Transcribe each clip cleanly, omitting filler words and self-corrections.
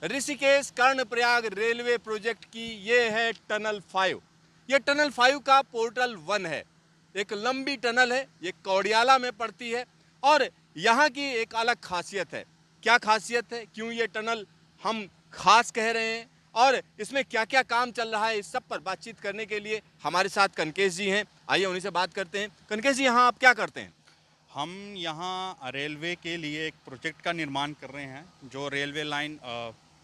Rishikesh Karnaprayag railway project की ये है टनल 5। ये टनल 5 का पोर्टल 1 है। एक लंबी टनल है, ये कौड़ियाला में पड़ती है और यहाँ की एक अलग खासियत है। क्या खासियत है, क्यों ये टनल हम खास कह रहे हैं और इसमें क्या क्या काम चल रहा है, इस सब पर बातचीत करने के लिए हमारे साथ कनकेश जी हैं। आइए उन्हीं से बात करते हैं। कनकेश जी, यहाँ आप क्या करते हैं? हम यहाँ रेलवे के लिए एक प्रोजेक्ट का निर्माण कर रहे हैं, जो रेलवे लाइन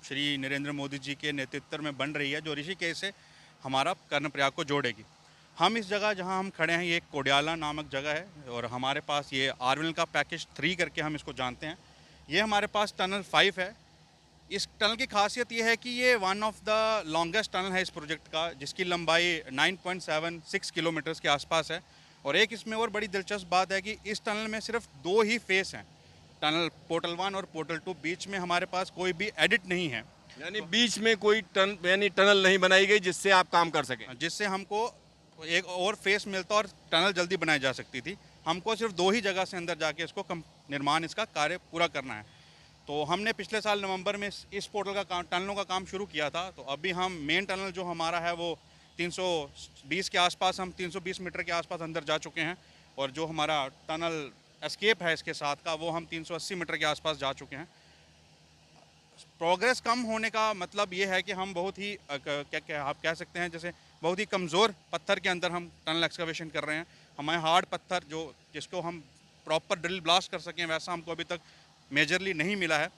श्री नरेंद्र मोदी जी के नेतृत्व में बन रही है, जो ऋषिकेश से हमारा कर्णप्रयाग को जोड़ेगी। हम इस जगह जहाँ हम खड़े हैं, ये एक कोडियाला नामक जगह है और हमारे पास ये आरविल का पैकेज 3 करके हम इसको जानते हैं। ये हमारे पास टनल 5 है। इस टनल की खासियत ये है कि ये one of the longest tunnel है इस प्रोजेक्ट का, जिसकी लंबाई 9.76 किलोमीटर्स के आसपास है। और एक इसमें और बड़ी दिलचस्प बात है कि इस टनल में सिर्फ 2 ही फेस हैं, टनल पोर्टल 1 और पोर्टल 2। बीच में हमारे पास कोई भी एडिट नहीं है, यानी बीच में कोई टनल नहीं बनाई गई जिससे आप काम कर सकें, जिससे हमको एक और फेस मिलता और टनल जल्दी बनाई जा सकती थी। हमको सिर्फ 2 ही जगह से अंदर जाके इसको निर्माण इसका कार्य पूरा करना है। तो हमने पिछले साल नवंबर में इस पोर्टल का काम, टनलों का काम शुरू किया था। तो अभी हम मेन टनल जो हमारा है वो 320 के आसपास, हम 320 मीटर के आसपास अंदर जा चुके हैं और जो हमारा टनल एस्केप है इसके साथ का, वो हम 380 मीटर के आसपास जा चुके हैं। प्रोग्रेस कम होने का मतलब ये है कि हम बहुत ही क्या आप कह सकते हैं, जैसे बहुत ही कमज़ोर पत्थर के अंदर हम टनल एक्सकवेशन कर रहे हैं। हमें हार्ड पत्थर जिसको हम प्रॉपर ड्रिल ब्लास्ट कर सकें, वैसा हमको अभी तक मेजरली नहीं मिला है।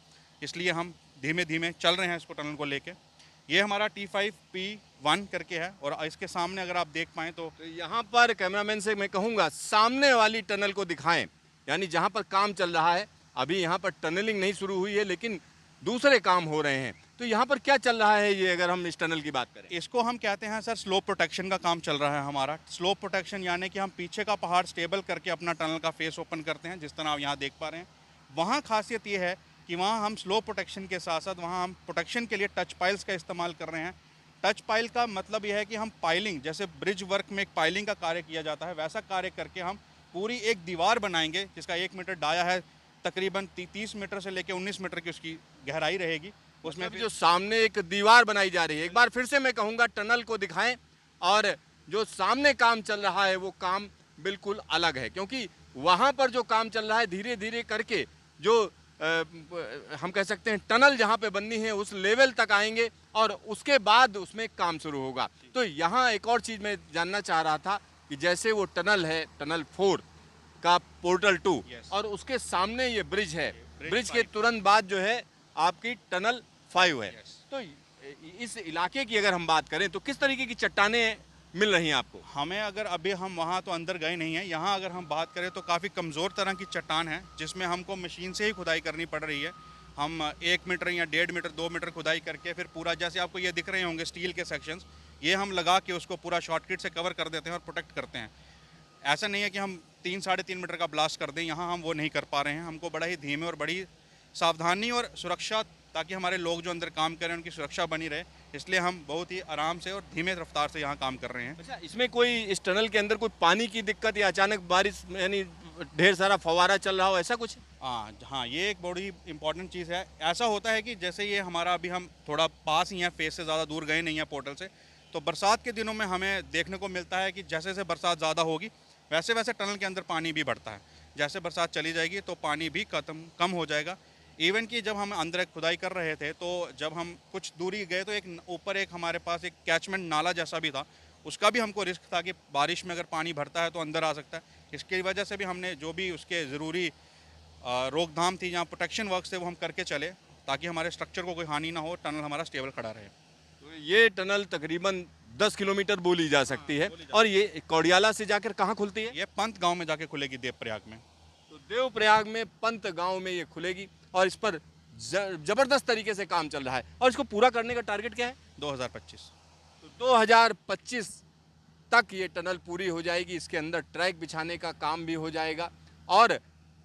इसलिए हम धीमे धीमे चल रहे हैं इसको, टनल को लेके। ये हमारा T5P1 करके है और इसके सामने अगर आप देख पाएँ तो यहाँ पर कैमरामैन से मैं कहूँगा सामने वाली टनल को दिखाएं, यानी जहाँ पर काम चल रहा है। अभी यहाँ पर टनलिंग नहीं शुरू हुई है, लेकिन दूसरे काम हो रहे हैं। तो यहाँ पर क्या चल रहा है ये, अगर हम इस टनल की बात करें? इसको हम कहते हैं सर, स्लोप प्रोटेक्शन का काम चल रहा है हमारा। स्लोप प्रोटेक्शन यानी कि हम पीछे का पहाड़ स्टेबल करके अपना टनल का फेस ओपन करते हैं, जिस तरह आप यहाँ देख पा रहे हैं। वहाँ खासियत ये है कि वहाँ हम स्लोप प्रोटेक्शन के साथ साथ वहाँ हम प्रोटेक्शन के लिए टच पाइल्स का इस्तेमाल कर रहे हैं। टच पाइल का मतलब यह है कि हम पाइलिंग, जैसे ब्रिज वर्क में एक पाइलिंग का कार्य किया जाता है, वैसा कार्य करके हम पूरी एक दीवार बनाएंगे जिसका 1 मीटर डाया है, तकरीबन 30 मीटर से लेकर 19 मीटर की उसकी गहराई रहेगी। उसमें जो सामने एक दीवार बनाई जा रही है, एक बार फिर से मैं कहूँगा टनल को दिखाएं। और जो सामने काम चल रहा है वो काम बिल्कुल अलग है, क्योंकि वहाँ पर जो काम चल रहा है धीरे धीरे करके जो हम कह सकते हैं टनल जहाँ पे बननी है उस लेवल तक आएंगे और उसके बाद उसमें काम शुरू होगा। तो यहाँ एक और चीज़ मैं जानना चाह रहा था कि जैसे वो टनल है, टनल 4 का पोर्टल 2 और उसके सामने ये ब्रिज है, ब्रिज के तुरंत बाद जो है आपकी टनल 5 है। तो इस इलाके की अगर हम बात करें तो किस तरीके की चट्टानें मिल रही हैं आपको? हमें अगर अभी हम वहाँ तो अंदर गए नहीं हैं, यहाँ अगर हम बात करें तो काफ़ी कमज़ोर तरह की चट्टान है, जिसमें हमको मशीन से ही खुदाई करनी पड़ रही है। हम 1 मीटर या 1.5 मीटर 2 मीटर खुदाई करके फिर पूरा, जैसे आपको ये दिख रहे होंगे स्टील के सेक्शंस, ये हम लगा के उसको पूरा शॉर्टकट से कवर कर देते हैं और प्रोटेक्ट करते हैं। ऐसा नहीं है कि हम 3-3.5 मीटर का ब्लास्ट कर दें, यहाँ हम वो नहीं कर पा रहे हैं। हमको बड़ा ही धीमे और बड़ी सावधानी और सुरक्षा, ताकि हमारे लोग जो अंदर काम करें उनकी सुरक्षा बनी रहे, इसलिए हम बहुत ही आराम से और धीमे रफ्तार से यहाँ काम कर रहे हैं। अच्छा, इसमें कोई, इस टनल के अंदर कोई पानी की दिक्कत या अचानक बारिश, यानी ढेर सारा फव्वारा चल रहा हो, ऐसा कुछ? हाँ, ये एक बड़ी इंपॉर्टेंट चीज़ है। ऐसा होता है कि जैसे ये हमारा अभी हम थोड़ा पास ही हैं, फेस से ज़्यादा दूर गए नहीं हैं पोर्टल से, तो बरसात के दिनों में हमें देखने को मिलता है कि जैसे जैसे बरसात ज़्यादा होगी वैसे वैसे टनल के अंदर पानी भी बढ़ता है। जैसे बरसात चली जाएगी तो पानी भी कम हो जाएगा। इवन कि जब हम अंदर खुदाई कर रहे थे तो जब हम कुछ दूरी गए तो एक ऊपर एक हमारे पास एक कैचमेंट नाला जैसा भी था, उसका भी हमको रिस्क था कि बारिश में अगर पानी भरता है तो अंदर आ सकता है। इसकी वजह से भी हमने जो भी उसके ज़रूरी रोकथाम थी, जहाँ प्रोटेक्शन वर्क थे, वो हम करके चले ताकि हमारे स्ट्रक्चर को कोई हानि ना हो, टनल हमारा स्टेबल खड़ा रहे। तो ये टनल तकरीबन 10 किलोमीटर बोली जा सकती है। और ये कौड़ियाला से जाकर कहाँ खुलती है? ये पंत गाँव में जाके खुलेगी, देवप्रयाग में। तो देवप्रयाग में पंत गाँव में ये खुलेगी और इस पर जबरदस्त तरीके से काम चल रहा है। और इसको पूरा करने का टारगेट क्या है? 2025। तो 2025 तक ये टनल पूरी हो जाएगी। इसके अंदर ट्रैक बिछाने का काम भी हो जाएगा। और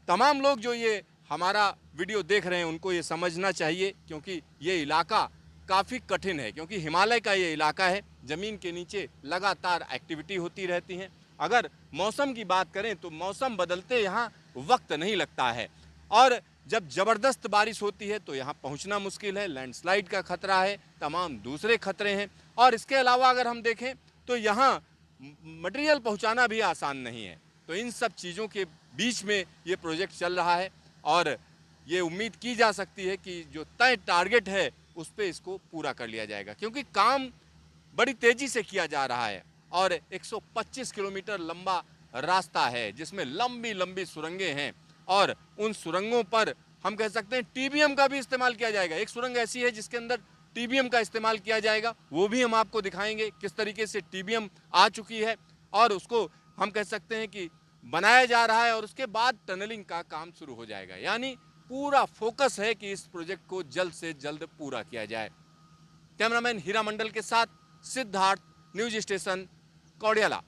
तमाम लोग जो ये हमारा वीडियो देख रहे हैं उनको ये समझना चाहिए, क्योंकि ये इलाका काफ़ी कठिन है, क्योंकि हिमालय का ये इलाका है, ज़मीन के नीचे लगातार एक्टिविटी होती रहती है। अगर मौसम की बात करें तो मौसम बदलते यहाँ वक्त नहीं लगता है। और जब ज़बरदस्त बारिश होती है तो यहाँ पहुँचना मुश्किल है, लैंडस्लाइड का खतरा है, तमाम दूसरे खतरे हैं। और इसके अलावा अगर हम देखें तो यहाँ मटेरियल पहुँचाना भी आसान नहीं है। तो इन सब चीज़ों के बीच में ये प्रोजेक्ट चल रहा है और ये उम्मीद की जा सकती है कि जो तय टारगेट है उस पर इसको पूरा कर लिया जाएगा, क्योंकि काम बड़ी तेज़ी से किया जा रहा है और 125 किलोमीटर लंबा रास्ता है जिसमें लंबी लंबी सुरंगें हैं और उन सुरंगों पर हम कह सकते हैं टीबीएम का भी इस्तेमाल किया जाएगा। एक सुरंग ऐसी है जिसके अंदर टीबीएम का इस्तेमाल किया जाएगा, वो भी हम आपको दिखाएंगे किस तरीके से टीबीएम आ चुकी है और उसको हम कह सकते हैं कि बनाया जा रहा है और उसके बाद टनलिंग का काम शुरू हो जाएगा। यानी पूरा फोकस है कि इस प्रोजेक्ट को जल्द से जल्द पूरा किया जाए। कैमरामैन हीरा मंडल के साथ सिद्धार्थ, न्यूज स्टेशन, कौड़ियाला।